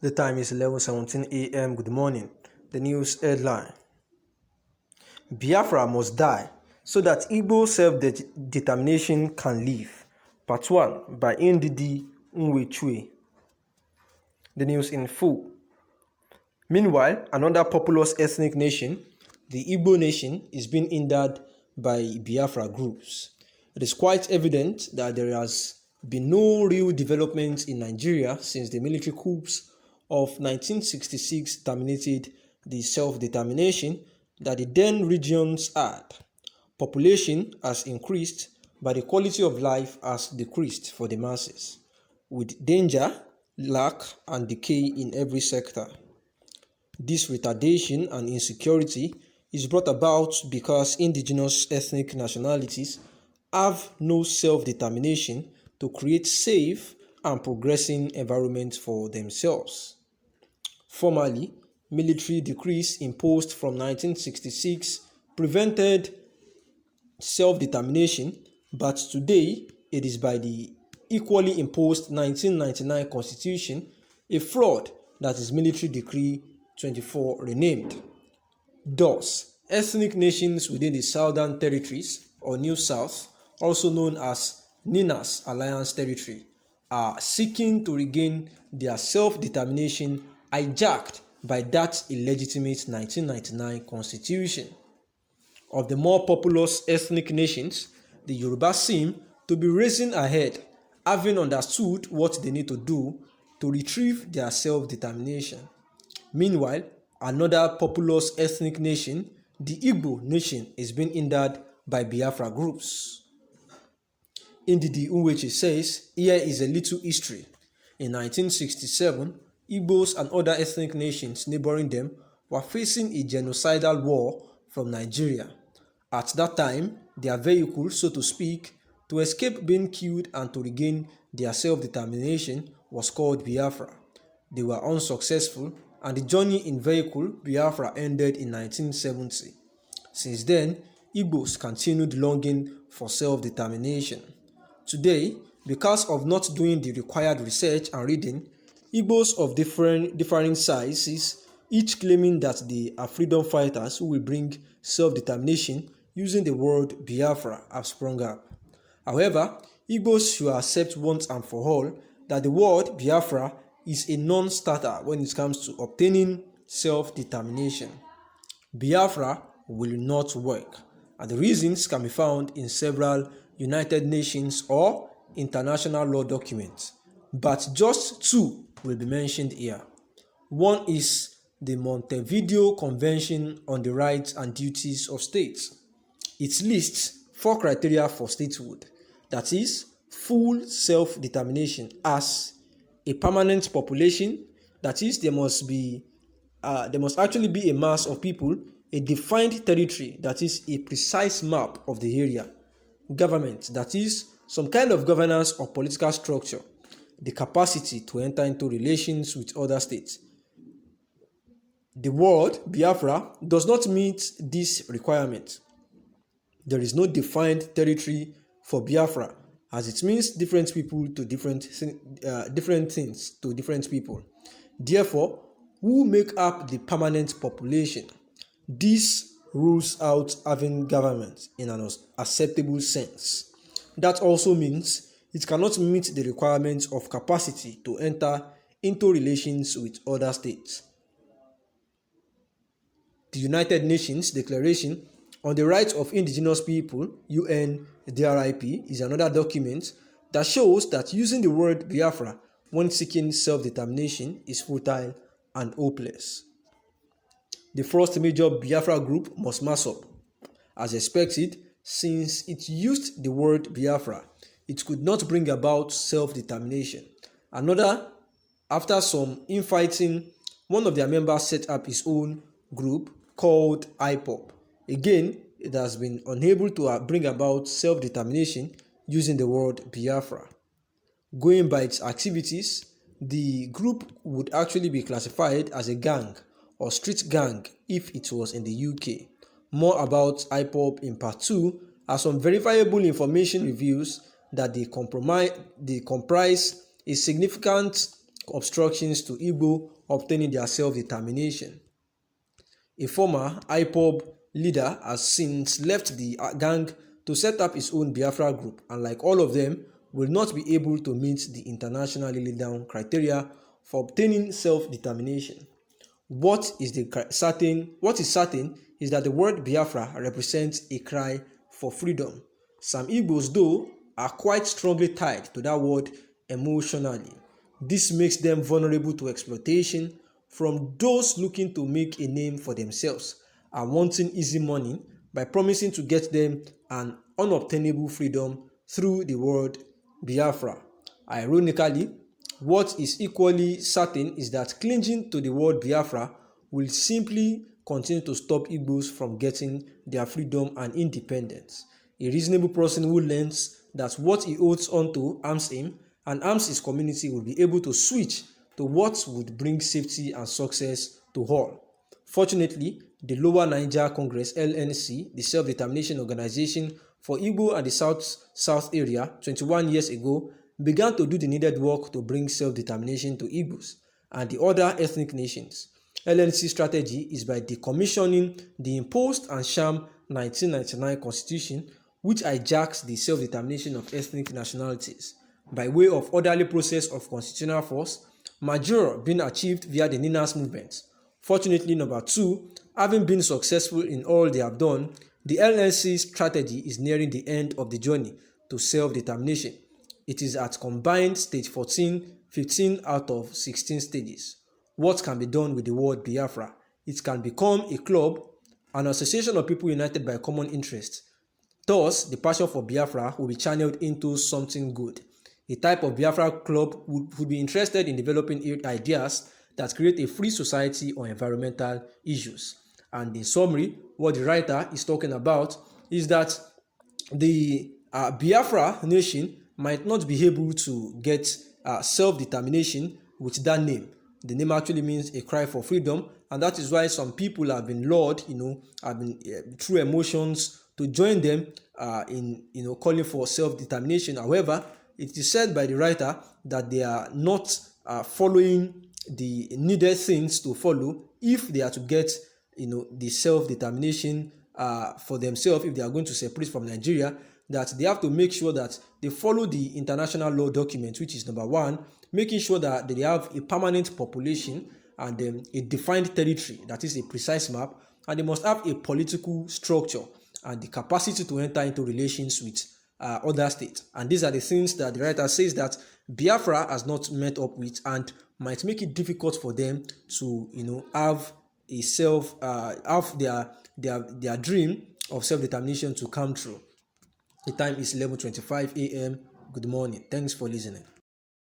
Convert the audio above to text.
The time is 11:17 a.m. Good morning. The news headline: Biafra must die so that Igbo self-determination can live. Part 1 by Nnamdi. The news in full. Meanwhile, another populous ethnic nation, the Igbo nation, is being hindered by Biafra groups. It is quite evident that there has been no real development in Nigeria since the military coups of 1966 terminated the self-determination that the then regions had. Population has increased, but the quality of life has decreased for the masses, with danger, lack, and decay in every sector. This retardation and insecurity is brought about because indigenous ethnic nationalities have no self-determination to create safe and progressing environments for themselves. Formerly, military decrees imposed from 1966 prevented self-determination, but today it is by the equally imposed 1999 Constitution, a fraud that is Military Decree 24 renamed. Thus, ethnic nations within the Southern Territories or New South, also known as Nina's Alliance Territory, are seeking to regain their self-determination hijacked by that illegitimate 1999 Constitution. Of the more populous ethnic nations, the Yoruba seem to be racing ahead, having understood what they need to do to retrieve their self-determination. Meanwhile, another populous ethnic nation, the Igbo nation, is being hindered by Biafra groups. Nnamdi says, here is a little history. In 1967, Igbos and other ethnic nations neighboring them were facing a genocidal war from Nigeria. At that time, their vehicle, so to speak, to escape being killed and to regain their self-determination was called Biafra. They were unsuccessful, and the journey in vehicle Biafra ended in 1970. Since then, Igbos continued longing for self-determination. Today, because of not doing the required research and reading, Igbos of differing sizes, each claiming that they are freedom fighters who will bring self-determination using the word Biafra, have sprung up. However, Igbos should accept once and for all that the word Biafra is a non-starter when it comes to obtaining self-determination. Biafra will not work, and the reasons can be found in several United Nations or international law documents, but just two will be mentioned here. One is the Montevideo Convention on the Rights and Duties of States. It lists 4 criteria for statehood, that is, full self-determination as a permanent population, that is, there must actually be a mass of people, a defined territory, that is, a precise map of the area, government, that is, some kind of governance or political structure, the capacity to enter into relations with other states. The word Biafra does not meet this requirement. There is no defined territory for Biafra, as it means different people to different things to different people. Therefore, who make up the permanent population? This rules out having government in an acceptable sense. That also means it cannot meet the requirements of capacity to enter into relations with other states. The United Nations Declaration on the Rights of Indigenous People, UNDRIP, is another document that shows that using the word Biafra when seeking self-determination is futile and hopeless. The first major Biafra group must mass up. As expected, since it used the word Biafra, it could not bring about self-determination. After some infighting, one of their members set up his own group called IPOP. Again, it has been unable to bring about self-determination using the word Biafra. Going by its activities, the group would actually be classified as a gang or street gang if it was in the UK. More about IPOP in part 2, as some verifiable information reveals that they comprise a significant obstructions to Igbo obtaining their self-determination. A former IPOB leader has since left the gang to set up his own Biafra group, and like all of them, will not be able to meet the internationally laid down criteria for obtaining self-determination. What is certain is that the word Biafra represents a cry for freedom. Some Igbos, though, are quite strongly tied to that word emotionally. This makes them vulnerable to exploitation from those looking to make a name for themselves and wanting easy money by promising to get them an unobtainable freedom through the word Biafra. Ironically, what is equally certain is that clinging to the word Biafra will simply continue to stop Igbos from getting their freedom and independence. A reasonable person who learns that what he holds on to harms him and harms his community will be able to switch to what would bring safety and success to all. Fortunately, the Lower Niger Congress (LNC), the self-determination organization for Igbo and the South area 21 years ago, began to do the needed work to bring self-determination to Igbos and the other ethnic nations. LNC strategy is by decommissioning the imposed and sham 1999 constitution, which hijacks the self-determination of ethnic nationalities by way of orderly process of constitutional force, major being achieved via the Ninas movement. Fortunately, number two, having been successful in all they have done, the LNC strategy is nearing the end of the journey to self-determination. It is at combined stage 14, 15 out of 16 stages. What can be done with the word Biafra? It can become a club, an association of people united by common interest. Thus, the passion for Biafra will be channeled into something good. A type of Biafra club would be interested in developing ideas that create a free society on environmental issues. And in summary, what the writer is talking about is that the Biafra nation might not be able to get self-determination with that name. The name actually means a cry for freedom, and that is why some people have been lured, have been through emotions to join them in calling for self-determination. However, it is said by the writer that they are not following the needed things to follow if they are to get the self-determination for themselves. If they are going to separate from Nigeria, that they have to make sure that they follow the international law document, which is number one, making sure that they have a permanent population and a defined territory, that is a precise map, and they must have a political structure and the capacity to enter into relations with other states. And these are the things that the writer says that Biafra has not met up with and might make it difficult for them to have their dream of self-determination to come true. The time is 11:25 a.m. Good morning. Thanks for listening.